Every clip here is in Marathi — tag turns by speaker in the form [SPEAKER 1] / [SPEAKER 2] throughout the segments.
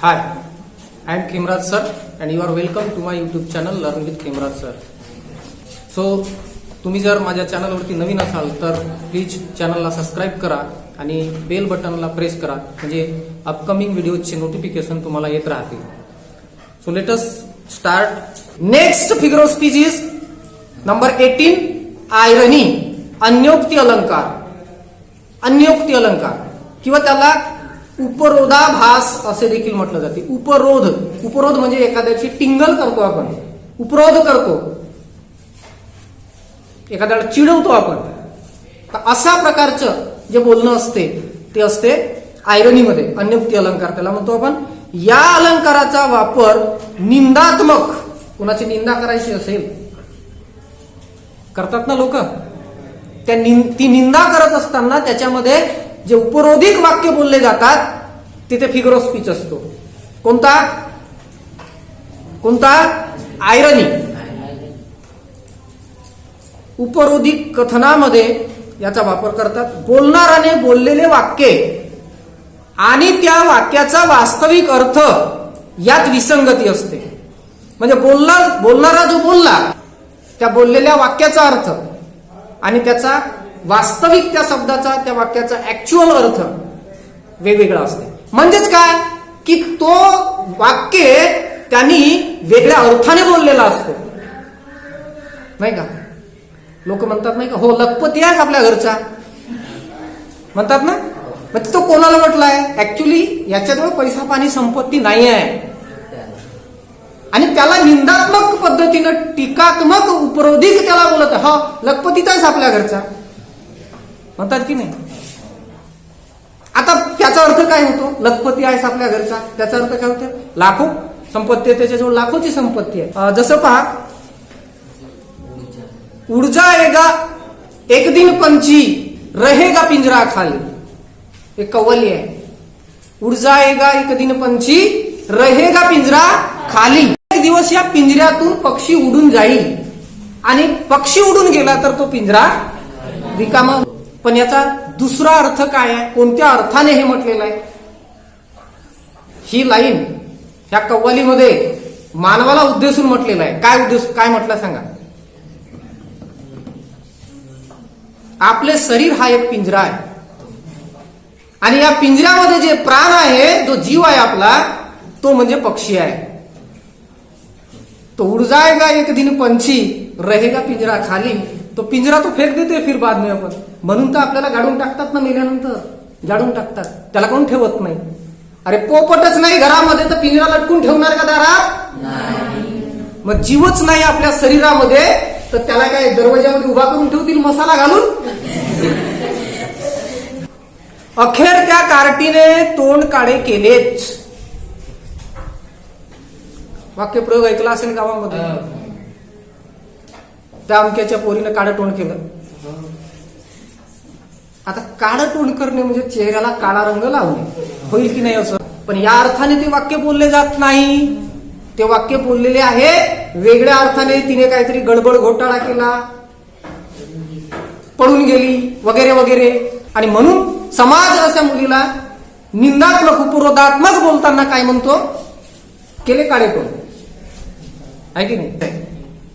[SPEAKER 1] Hi, I am Khemraj sir and you are welcome to my YouTube channel Learn with Khemraj sir. So तुम्ही जर माझ्या चॅनलवरती नवीन असाल तर प्लीज चॅनलला सबस्क्राईब करा आणि बेल बटनला प्रेस करा म्हणजे अपकमिंग व्हिडिओचे नोटिफिकेशन तुम्हाला येत राहतील. So let us start. Next figure of speech is number 18 आयरनी. अन्योक्ती अलंकार. अन्योक्ती अलंकार किंवा त्याला उपरोधाभास असे देखील म्हटलं जाते. उपरोध. उपरोध म्हणजे एखाद्याची टिंगल करतो आपण, उपरोध करतो, एखाद्याला चिडवतो आपण. तर अशा प्रकारचं जे बोलणं असते ते असते आयरनीमध्ये. अन्योक्ती अलंकार त्याला म्हणतो आपण. या अलंकाराचा वापर निंदात्मक, कुणाची निंदा करायची असेल करतात ना लोक, ती निंदा करत असताना त्याच्यामध्ये जे उपरोधिक वाक्य बोलले जातात तिथे फिगर ऑफ स्पीच असतो. कोणता कोणता आयरनी. उपरोधिक कथनामध्ये याचा वापर करतात. बोलणाराने बोललेले वाक्य आणि त्या वाक्याचा वास्तविक अर्थ यात विसंगती असते. म्हणजे बोलणारा जो बोलला त्या बोललेल्या वाक्याचा अर्थ आणि त्याचा वास्तविक त्या शब्दाचा, त्या वाक्याचा ऍक्च्युअल अर्थ वेगवेगळा असते. म्हणजेच काय की तो वाक्य त्यांनी वेगळ्या अर्थाने बोललेला असतो, नाही का. लोक म्हणतात नाही का, हो लखपती आहे आपल्या घरचा म्हणतात ना. मग तो कोणाला म्हटलाय? ऍक्च्युली याच्याजवळ पैसा पाणी संपत्ती नाही आहे आणि त्याला निंदात्मक पद्धतीनं, टीकात्मक, उपरोधिक त्याला बोलत आहे. हा लखपतीचाच आपल्या घरचा म्हणतात की नाही. आता त्याचा अर्थ काय होतो? लखपती आहेस आपल्या घरचा, त्याचा अर्थ काय होतो? लाखो संपत्ती आहे, त्याच्याजवळ लाखोची संपत्ती आहे. जसं पहा, उड़ जाएगा एक दिन पंछी रहेगा पिंजरा खाली. एक कव्वाली आहे. उड़ जाएगा एक दिन पंछी रहेगा पिंजरा खाली. एक दिवस या पिंजऱ्यातून पक्षी उडून जाईल आणि पक्षी उडून गेला तर तो पिंजरा रिकामा. पण याचा दुसरा अर्थ काय आहे? कोणत्या अर्थाने हे म्हटलेलं आहे? ही लाईन ह्या कव्वालीमध्ये मानवाला उद्देशून म्हटलेलं आहे. काय उद्देश, काय म्हटलं सांगा? आपले शरीर हा एक पिंजरा आहे आणि या पिंजऱ्यामध्ये जे प्राण आहे, जो जीव आहे आपला, तो म्हणजे पक्षी आहे. तो उड़ जाएगा एक दिन पंछी रहेगा पिंजरा खाली. तो पिंजरा तो फेक देते फिर बाद में आपण. म्हणून तर आपल्याला गाडून टाकतात ना, मेल्यानंतर जाळून टाकतात. त्याला कोण ठेवत नाही. अरे पोपटच नाही घरामध्ये तर पिंजरा लटकून ठेवणार का दारात? मग जीवच नाही आपल्या शरीरामध्ये तर त्याला काय दरवाजामध्ये उभा करून ठेवतील मसाला घालून? अखेर त्या कार्टीने तोंड काळे केलेच. वाक्यप्रयोग ऐकला असेल गावामध्ये. त्या अमक्याच्या पोरीनं काळं तोंड केलं. आता काळं तोंड करणे म्हणजे चेहऱ्याला काळा रंग लावणे होईल की नाही असं. पण या अर्थाने ते वाक्य बोलले जात नाही. ते वाक्य बोललेले आहे वेगळ्या अर्थाने. तिने काहीतरी गडबड घोटाळा केला, पळून गेली वगैरे वगैरे. आणि म्हणून समाज अशा मुलीला निंदात्मक, उपरोधात्मक बोलताना काय म्हणतो? केले काळे तोंड, आहे की नाही.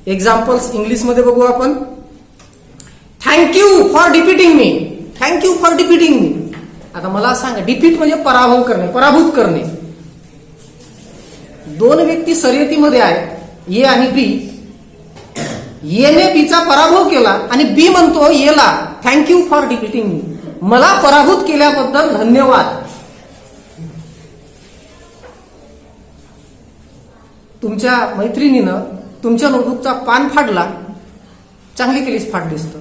[SPEAKER 1] एक्झाम्पल्स इंग्लिश मध्ये बघू आपण. Thank you for defeating me. Thank you for defeating me. आता मला सांगा, डिफीट म्हणजे पराभव करणे, पराभूत करणे. दोन व्यक्ती शर्यतीमध्ये आहेत, ए आणि बी. एने बीचा पराभव केला आणि बी म्हणतो एला थँक्यू फॉर डिफिटिंग मी. मला पराभूत केल्याबद्दल धन्यवाद. तुमच्या मैत्रिणीनं तुमच्या नोटबुकचा पान फाडला, चांगली केलीच फाड दिसतं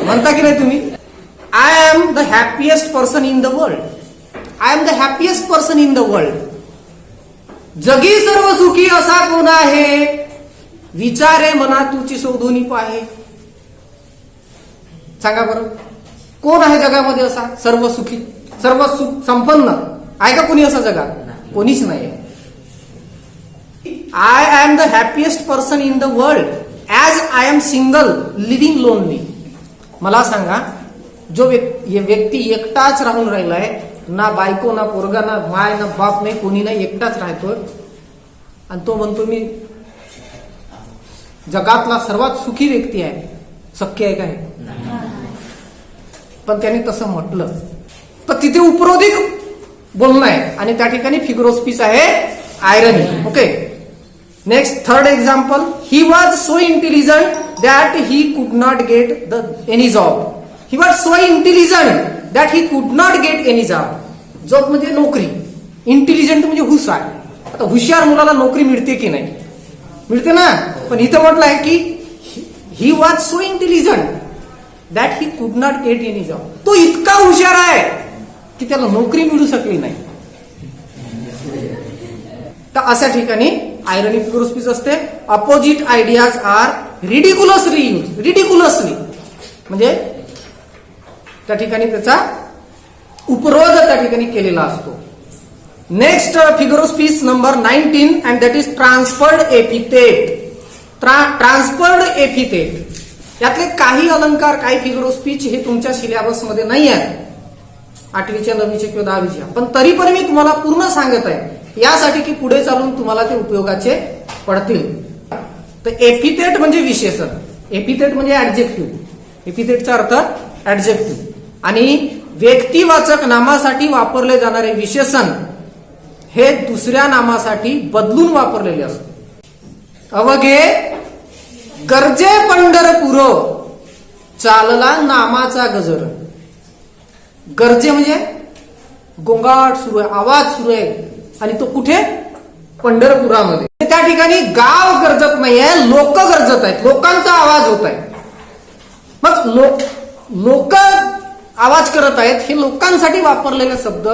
[SPEAKER 1] म्हणता की नाही तुम्ही? I am the happiest person in the world. I am the happiest person in the world. जगी सर्व सुखी असा कोण आहे? विचारे मना तुची शोधून पाहे. सांगा बरं, कोण आहे जगामध्ये असा सर्व सुखी, सर्व सुख संपन्न? आहे का कोणी असा जगात? कोणीच नाही. I am the happiest person in the world as I am single living lonely. मला सांगा, जो व्यक्ती एकटाच राहून राहिलाय ना बायको ना पोरगा ना माय ना बाप नाही, कोणी नाही, एकटाच राहतोय. आणि तो म्हणतो मी जगातला सर्वात सुखी व्यक्ती आहे. शक्य आहे काय? पण त्याने तसं म्हटलं तर तिथे उपरोधिक बोलणं आहे आणि त्या ठिकाणी फिगर ऑफ स्पीच आहे आयरनी. Okay, next third example. He was so intelligent that he could not get any job. He was so intelligent that he could not get any job. Job म्हणजे नोकरी, इंटेलिजंट म्हणजे हुशार. आता हुशार मुलाला नोकरी मिळते की नाही? मिळते ना. पण इथं म्हटलं आहे की he was so intelligent that he could not get any job. तो इतका हुशार आहे की त्याला नोकरी मिळू शकली नाही. तर अशा ठिकाणी आयरनी फिगर ऑफ स्पीच असते. Opposite ideas are ridiculously use. Ridiculously म्हणजे त्या ठिकाणी त्याचा उपरोध त्या ठिकाणी केलेला असतो. Next figure of speech number 19 and that is transferred epithet. Transferred epithet यातले काही अलंकार, काही फिगर ऑफ स्पीच हे तुमच्या सिलेबस मध्ये नाही आहे, 8वीच्या 9वीच्या किंवा 10वीच्या. पण तरी पण मी तुम्हाला पूर्ण सांगत आहे यासाठी की पुढे चालून तुम्हाला ते उपयोगाचे पडतील. तर एपिथेट म्हणजे विशेषण, एपिथेट म्हणजे ऍडजेक्टिव्ह. एपिथेटचा अर्थ ऍडजेक्टिव्ह. आणि व्यक्तिवाचक नामासाठी वापरले जाणारे विशेषण हे दुसऱ्या नामासाठी बदलून वापरलेले असते. अवघे गरजे पंढरपूर चालला नामाचा गजर. गरजे म्हणजे गोंगाट सुरू आहे, आवाज सुरू आहे, आणि तो कुठे? पंढरपुरामध्ये. त्या ठिकाणी गाव गरजत नाहीये, लोक गरजत आहेत, लोकांचा आवाज होत आहे. मग लोक आवाज करत आहेत, हे लोकांसाठी वापरलेले शब्द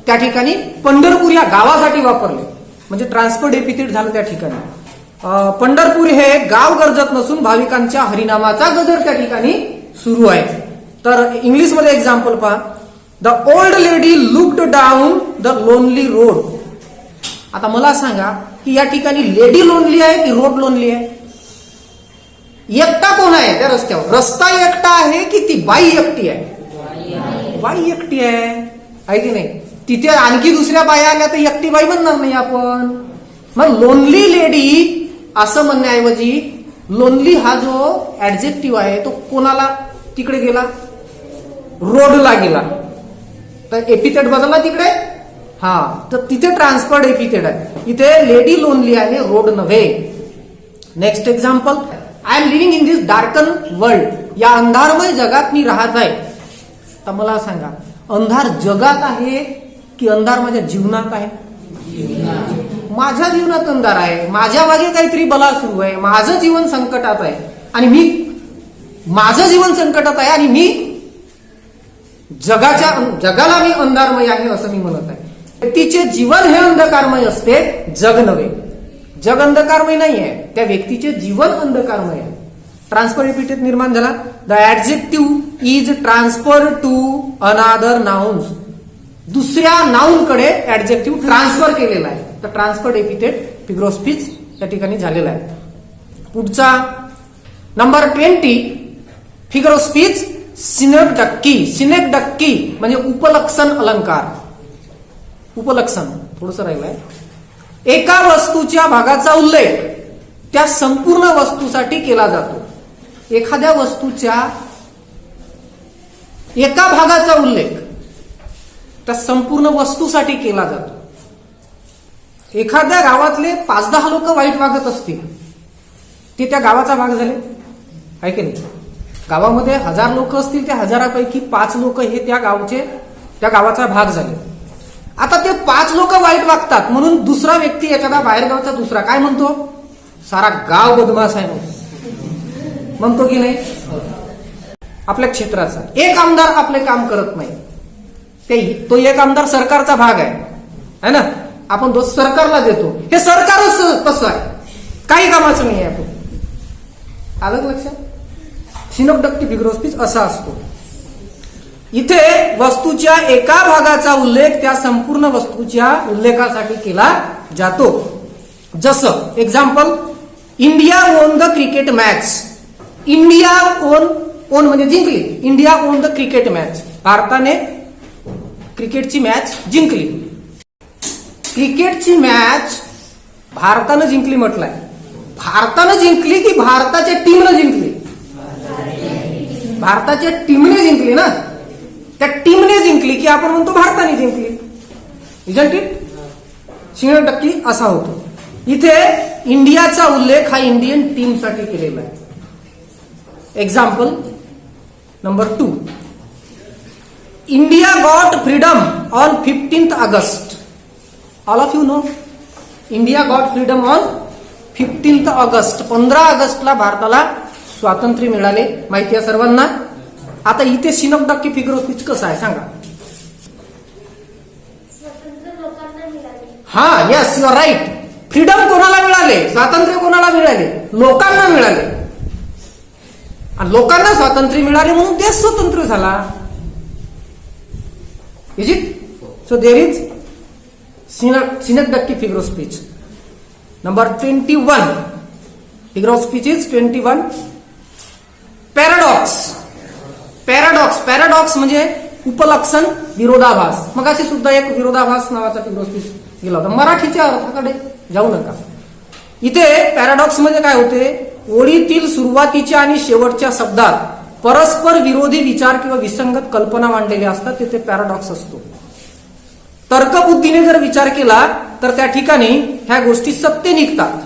[SPEAKER 1] त्या ठिकाणी पंढरपूर या गावासाठी वापरले, म्हणजे ट्रान्सफर्ड एपिथेट झालं त्या ठिकाणी. पंढरपूर हे गाव गरजत नसून भाविकांच्या हरिनामाचा गजर त्या ठिकाणी सुरू आहे. तर इंग्लिशमध्ये एक्झाम्पल पहा. The old lady looked down the lonely road. आता मला सांगा की या ठिकाणी लेडी लोनली आहे की रोड लोनली आहे? एकटा कोण आहे त्या रस्त्यावर? रस्ता एकटा आहे की ती बाई एकटी आहे? बाई एकटी आहे की नाही? तिथे आणखी दुसऱ्या बाया आल्या तर एकटी बाई म्हणणार नाही आपण. मग लोनली लेडी असं म्हणण्याऐवजी लोनली हा जो ऍडजेक्टिव्ह आहे तो कोणाला तिकडे गेला? रोडला गेला. तर एपिथेट बदलला तिकडे. हा, तर तिथे ट्रान्सफर्ड एपिथेट आहे. इथे लेडी लोनली आहे, रोड नव्हे. Next example. I am living in this darken world. या अंधारमय जगात मी राहत आहे. तर मला सांगा, अंधार जगात आहे की अंधार माझ्या जीवनात आहे? माझ्या जीवनात अंधार आहे, माझ्या मागे काहीतरी बला सुरू आहे, माझं जीवन संकटात आहे आणि माझं जीवन संकटात आहे आणि मी जगाला मी अंधारमय आहे असं मी म्हणत आहे. व्यक्तीचे जीवन हे अंधकारमय असते, जग नव्हे. जग अंधकारमय नाही आहे, त्या व्यक्तीचे जीवन अंधकारमय आहे. ट्रान्सफर एपिथेट निर्माण झाला. The adjective is transfer to another nouns. दुसऱ्या नाउन कडे ऍडजेक्टिव्ह ट्रान्सफर केलेला आहे. तर transferred epithet figure of speech त्या ठिकाणी झालेला आहे. पुढचा number 20 figure of speech synecdoche. Synecdoche म्हणजे उपलक्षण अलंकार. उपलक्षण थोडस राहिलंय. एका वस्तूच्या भागाचा उल्लेख त्या संपूर्ण वस्तूसाठी केला जातो. एखाद्या वस्तूच्या एका भागाचा उल्लेख त्या संपूर्ण वस्तूसाठी केला जातो. एखाद्या गावातले 5-10 लोक वाईट वागत असतील, ते त्या गावाचा भाग झाले आहे की नाही? गावामध्ये 1000 लोक असतील, त्या 1000पैकी 5 लोक हे त्या गावाचा भाग झाले. आता ते 5 लोक वाईट वागतात म्हणून दुसरा व्यक्ती, एखादा बाहेरगावचा दुसरा काय म्हणतो? सारा गाव बदमाश आहे म्हणतो की नाही? आपल्या क्षेत्राचा एक आमदार आपले काम करत नाही, तो एक आमदार सरकारचा भाग आहे ना, आपण दोष सरकारला देतो. हे सरकारच तसं आहे, काही कामाचं नाही आहे. आपण आलं लक्षात? सिनोक्डक्टिव्ह फिगर ऑफ स्पीच असा असतो. इथे वस्तूच्या एका भागाचा उल्लेख त्या संपूर्ण वस्तूच्या उल्लेखासाठी केला जातो. जसं example, India on the cricket match. India on म्हणजे जिंकली. India on the cricket match. भारताने क्रिकेटची मॅच जिंकली. क्रिकेटची मॅच भारतानं जिंकली म्हटलंय. भारतानं जिंकली की भारताच्या टीमनं जिंकली? भारताच्या टीमने जिंकली ना. त्या टीमने जिंकली की आपण म्हणतो भारताने जिंकली. Isn't it? 100% असा होतो. इथे इंडियाचा उल्लेख हा इंडियन टीमसाठी केलेला आहे. Example number 2. India got freedom on 15th August. All of you know India got freedom on 15th August. 15 ऑगस्टला भारताला स्वातंत्र्य मिळाले, माहिती आहे सर्वांना. आता इथे 100% फिगर ऑफ स्पीच कसं आहे सांगा. हा, yes, you are right. Freedom कोणाला मिळाले? स्वातंत्र्य कोणाला मिळाले? लोकांना मिळाले. आणि लोकांना स्वातंत्र्य मिळाले म्हणून देश स्वतंत्र झाला. Is it? So there is 100% figure of speech. Number 21. Figure of speech is 21. Paradox. Paradox. Paradox म्हणजे उपलक्षण, विरोधाभास. मग अशी सुद्धा एक विरोधाभास नावाचा फिगर ऑफ स्पीच गेला होता. मराठीच्या अर्थाकडे जाऊ नका. इथे पॅराडॉक्स म्हणजे काय होते? ओळीतील सुरुवातीच्या आणि शेवटच्या शब्दात परस्पर विरोधी विचार किंवा विसंगत कल्पना मांडलेल्या असतात, तिथे पॅराडॉक्स असतो. तर्कबुद्धीने जर विचार केला तर त्या ठिकाणी ह्या गोष्टी सत्य निघतात.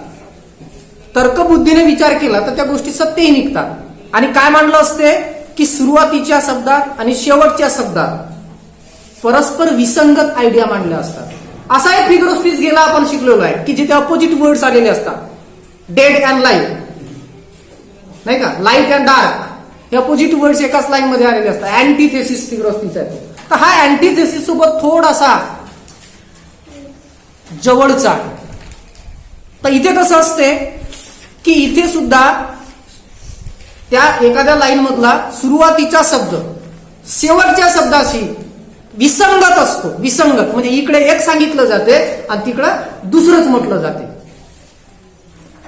[SPEAKER 1] तर्कबुद्धीने विचार केला तर त्या गोष्टी सत्यही निघतात. आणि काय मांडलं असते की सुरुवातीच्या शब्दात आणि शेवटच्या शब्दात परस्पर विसंगत आयडिया मांडल्या असतात. असा एक फिगर ऑफ स्पीच गेला आपण शिकलेलो आहे की जिथे अपोजिट वर्ड्स आलेले असतात. डेड अँड लाईट, नाही का? लाईट अँड डार्क हे अपोजिट वर्ड्स एकाच लाईन मध्ये आलेले असतात. अँटीथेसिस फिगर ऑफ स्पीच आहे. तर हा अँटीथेसिस सोबत थोडासा जवळचा. तर इथे कसं असते की इथे सुद्धा त्या एखाद्या लाईन मधला सुरुवातीचा शब्द शेवटच्या शब्दाशी विसंगत असतो. विसंगत म्हणजे इकडे एक सांगितलं जाते आणि तिकडं दुसरंच म्हटलं जाते.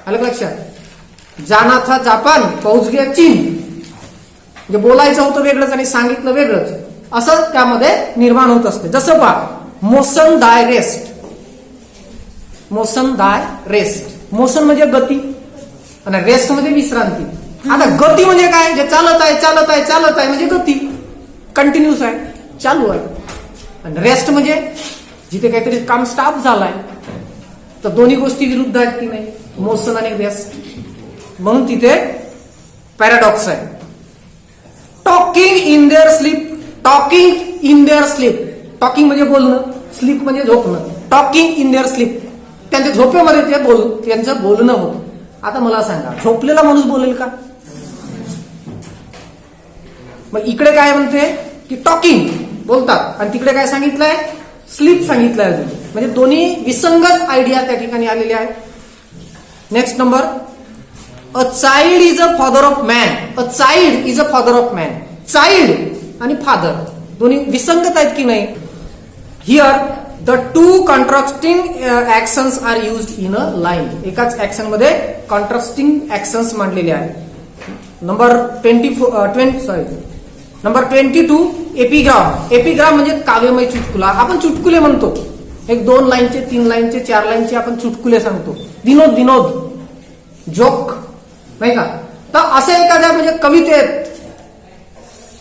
[SPEAKER 1] आलं लक्षात? जाना था जापान पहुंच गया चीन. म्हणजे बोलायचं होतं वेगळंच आणि सांगितलं वेगळंच, असं त्यामध्ये निर्माण होत असते. जसं पहा, मोशन दाय रेस्ट. मोशन दाय रेस्ट. मोशन म्हणजे गती आणि रेस्ट म्हणजे विश्रांती. आता गती म्हणजे काय? जे चालत आहे चालत आहे चालत आहे म्हणजे गती, कंटिन्यूस आहे, चालू आहे. आणि रेस्ट म्हणजे जिथे काहीतरी काम स्टॉप झालाय. तर दोन्ही गोष्टी विरुद्ध आहेत की नाही? मोशन आणि रेस्ट. म्हणून तिथे पॅराडॉक्स आहे. Talking in their sleep. Talking in their sleep. Talking म्हणजे बोलणं, स्लीप म्हणजे झोपणं. Talking in their sleep. त्यांच्या झोपेमध्ये त्यांचं बोलणं होतं. आता मला सांगा, झोपलेला माणूस बोलेल का? मग इकडे काय म्हणते की टॉकिंग बोलतात आणि तिकडे काय सांगितलंय? स्लीप सांगितलंय. अजून म्हणजे दोन्ही विसंगत आयडिया त्या ठिकाणी आलेल्या आहेत. Next number, a child is a father of man. A child is a father of man. Child आणि फादर दोन्ही विसंगत आहेत की नाही? Here the two contrasting actions are used in a line. एकाच ऍक्शन मध्ये कॉन्ट्रास्टिंग ऍक्शन्स मांडलेले आहेत. Number 22 epigram. एपिग्राम म्हणजे काव्यमय चुटकुला. आपण चुटकुले म्हणतो. एक 2 लाईनचे, 3 लाईनचे, 4 लाईनचे आपण चुटकुले सांगतो. विनोद, विनोद, जोक, नाही का? तर असे एखाद्या म्हणजे कवितेत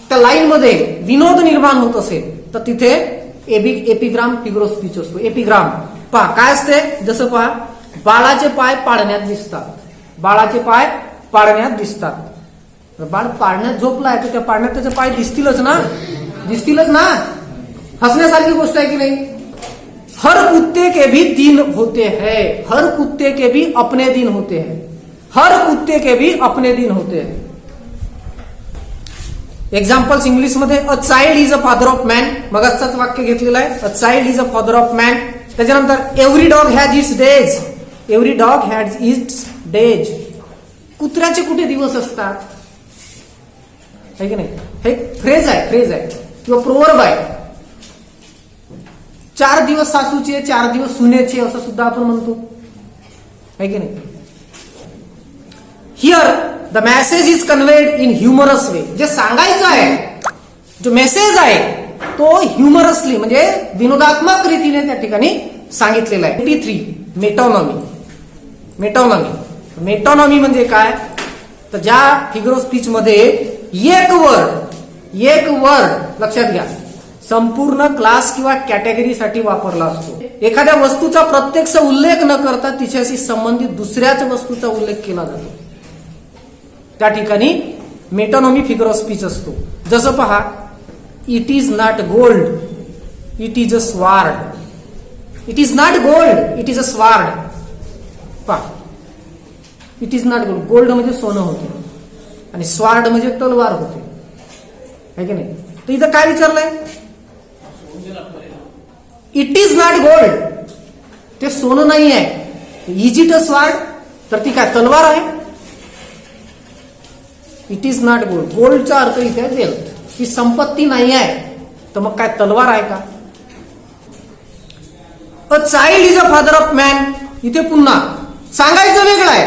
[SPEAKER 1] त्या लाईन मध्ये विनोद निर्माण होत असेल तर तिथे एपिग्राम फिगर ऑफ स्पीच असतो. एपिग्राम पहा काय असते. जसं पहा, बाळाचे पाय पाळण्यात दिसतात. बाळाचे पाय पाळण्यात दिसतात. बाळ पाळण्यात झोपलाय तर त्या पाळण्यात त्याचे पाय दिसतीलच ना. दिसतीलच ना. हसण्यासारखी गोष्ट आहे की नाही? हर कुत्ते के भी दिन होते हैं. हर कुत्ते के भी अपने दिन होते हैं. हर कुत्ते के भी अपने दिन होते हैं. एक्झाम्पल्स इंग्लिश मध्ये, a child is a father of man. मग असंच वाक्य घेतलेलं आहे. A child is a father of man. त्याच्यानंतर every dog has its days. Every dog has its days. कुत्र्याचे कुठे दिवस असतात? आहे की नाही? हे फ्रेज आहे, फ्रेज आहे किंवा प्रोवर्ब आहे. 4 दिवस सासूचे, 4 दिवस सुनेचे असं सुद्धा आपण म्हणतो. आहे की नाही? Here the message is conveyed in humorous way. जे सांगायचं आहे, जो मेसेज आहे तो ह्युमरसली म्हणजे विनोदात्मक रीतीने त्या ठिकाणी सांगितलेला आहे. 23 मेटॉनॉमी. मेटॉनॉमी म्हणजे काय, तर ज्या फिगर ऑफ स्पीच मध्ये एक वर्ड लक्षात घ्या संपूर्ण क्लास किंवा कॅटेगरीसाठी वापरला असतो. एखाद्या वस्तूचा प्रत्यक्ष उल्लेख न करता तिच्याशी संबंधित दुसऱ्याच वस्तूचा उल्लेख केला जातो. त्या ठिकाणी मेटॉनॉमी फिगर ऑफ स्पीच असतो. जसं पहा, it is not gold, it is a sword. It is not gold, it is a sword. पहा, it is not gold. Gold म्हणजे सोनं होते आणि स्वार्ड म्हणजे तलवार होते, है की नाही. तर इथं काय विचारलंय, इट इज नॉट गोल्ड, ते सोनं नाही आहे. इज इट अ स्वार्ड, तर ती काय तलवार आहे. इट इज नॉट गोल्ड, गोल्डचा अर्थ इथे आहे वेल्थ, ही संपत्ती नाही आहे, तर मग काय तलवार आहे का. अ child is a father of man, इथे पुन्हा सांगायचं वेगळं आहे.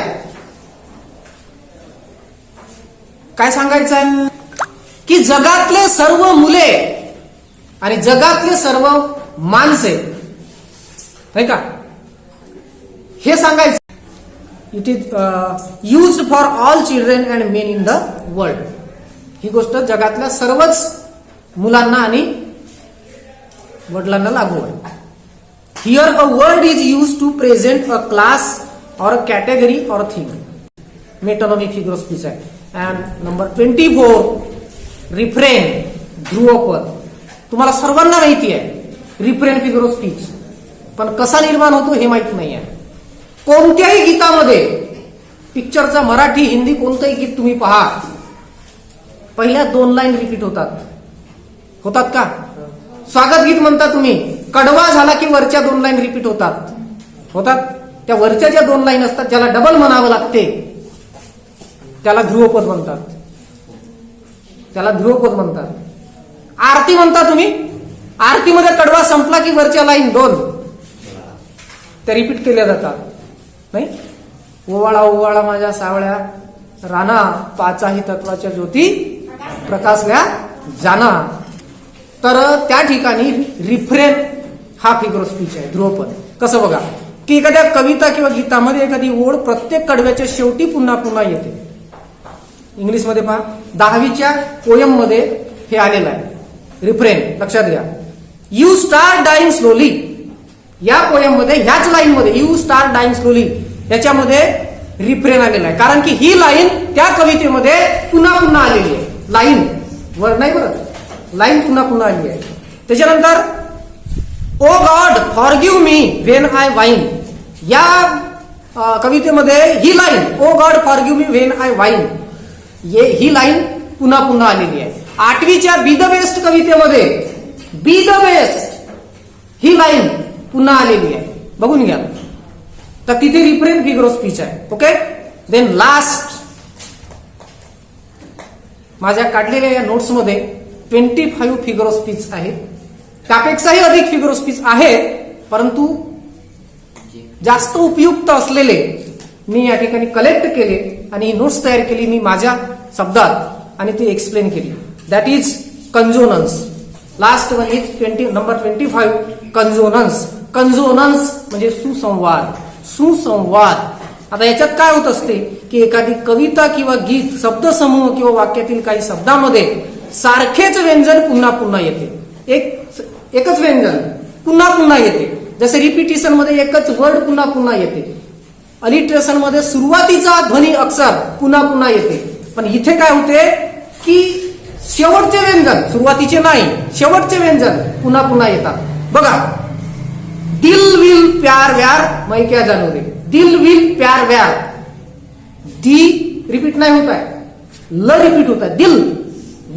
[SPEAKER 1] काय सांगायचं आहे की जगातले सर्व मुले आणि जगातले सर्व माणसे, नाही का, हे सांगायचं. It is used for all children and men in the world. ही गोष्ट जगातल्या सर्वच मुलांना आणि वडिलांना लागू आहे. Here a word is use to present a class or a category or theme. Metonymy figure of speech आहे. अँड नंबर 24 रिफ्रेन, ध्रुवपद. तुम्हाला सर्वांना माहिती आहे रिफ्रेन फिगर ऑफ स्पीच, पण कसा निर्माण होतो हे माहित नाही आहे. कोणत्याही गीतामध्ये, पिक्चरचा मराठी हिंदी कोणतंही गीत तुम्ही पहा, पहिल्या 2 लाईन रिपीट होतात का. स्वागत गीत म्हणता तुम्ही, कडवा झाला की वरच्या 2 लाईन रिपीट होतात. त्या वरच्या ज्या 2 लाईन असतात ज्याला डबल म्हणावं लागते त्याला ध्रुवपद म्हणतात. आरती म्हणता तुम्ही, आरतीमध्ये कडवा संपला की वरच्या लाईन 2 त्या रिपीट केल्या जातात, नाही. ओवाळा ओवाळा माझ्या सावळ्या राणा, पाचाही तत्वाच्या ज्योती प्रकाशल्या जाना. तर त्या ठिकाणी रिफ्रेन हा फिगर ऑफ स्पीच आहे, ध्रुवपद. कसं बघा की एखाद्या कविता किंवा गीतामध्ये एखादी ओळ प्रत्येक कडव्याच्या शेवटी पुन्हा पुन्हा येते. इंग्लिशमध्ये पहा, 10वीच्या पोयम मध्ये हे आलेलं आहे रिफ्रेन. लक्षात घ्या, यू स्टार डाईंग स्लोली. या पोयम मध्ये ह्याच लाईन मध्ये यू स्टार डाईंग स्लोली याच्यामध्ये रिफ्रेन आलेला आहे, कारण की ही लाईन त्या कवितेमध्ये पुन्हा पुन्हा आलेली आहे. लाईन वर नाही बरं, लाईन पुन्हा पुन्हा आली आहे. त्याच्यानंतर O God forgive me when I whine. या कवितेमध्ये ही line O God forgive me when I whine ही लाईन पुन्हा पुन्हा आलेली आहे. 8वीच्या बी द बेस्ट कवितेमध्ये बी द बेस्ट ही लाईन पुन्हा आलेली आहे, बघून घ्या. तर तिथे रिफ्रेन फिगर ऑफ स्पीच आहे. ओके. देन लास्ट, माझ्या काढलेल्या या नोट्समध्ये 25 फिगर ऑफ स्पीच आहे. त्यापेक्षाही अधिक फिगर ऑफ स्पीच आहे, परंतु जास्त उपयुक्त असलेले मी या ठिकाणी कलेक्ट केले आणि ही नोट्स तयार केली मी माझ्या शब्दात आणि ती एक्सप्लेन केली. That is consonance. Last one is number 25 consonance. Consonance म्हणजे सुसंवाद. आता याच्यात काय होत असते की एखादी कविता किंवा गीत, शब्दसमूह किंवा वाक्यातील काही शब्दामध्ये सारखेच व्यंजन पुन्हा पुन्हा येते. एकच व्यंजन पुन्हा पुन्हा येते. जसे रिपिटिशन मध्ये एकच वर्ड पुन्हा पुन्हा येते. अलिट्रेशन मध्ये सुरुवातीचा ध्वनी अक्षर पुन्हा पुन्हा येते. पण इथे काय होते की शेवटचे व्यंजन, सुरुवातीचे नाही, शेवटचे व्यंजन पुन्हा पुन्हा येतात. बघा, दिल विल प्यार व्यार मैं क्या जानू रे. दिल विल प्यार व्यार, दी रिपीट नाही होत आहे, ल रिपीट होत आहे. दिल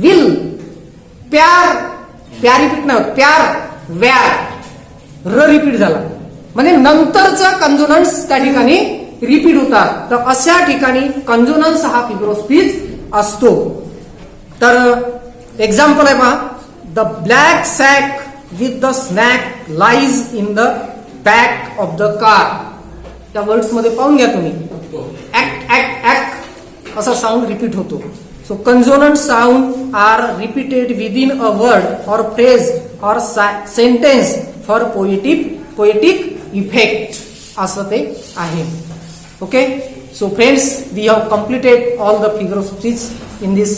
[SPEAKER 1] विल प्यार, प्यार रिपीट नाही होत, प्यार व्यार र रिपीट झाला, म्हणजे नंतरचा कंजोनन्स त्या ठिकाणी रिपीट होतात. तर अशा ठिकाणी कंजोनन्स हा फिगर ऑफ स्पीच असतो. तर एक्झाम्पल आहे पहा, the black sack with the snack lies in the back of the car. त्या वर्ड्स मध्ये पाहून घ्या तुम्ही, ऍक्ट ऍक्ट ऍक्ट असा साऊंड रिपीट होतो. So consonant sound are repeated within a word or phrase or sentence for poetic effect असं ते आहे. Okay, so friends, we have completed all the figure of speech in this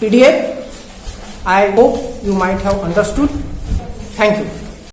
[SPEAKER 1] PDF. I hope you might have understood. Thank you.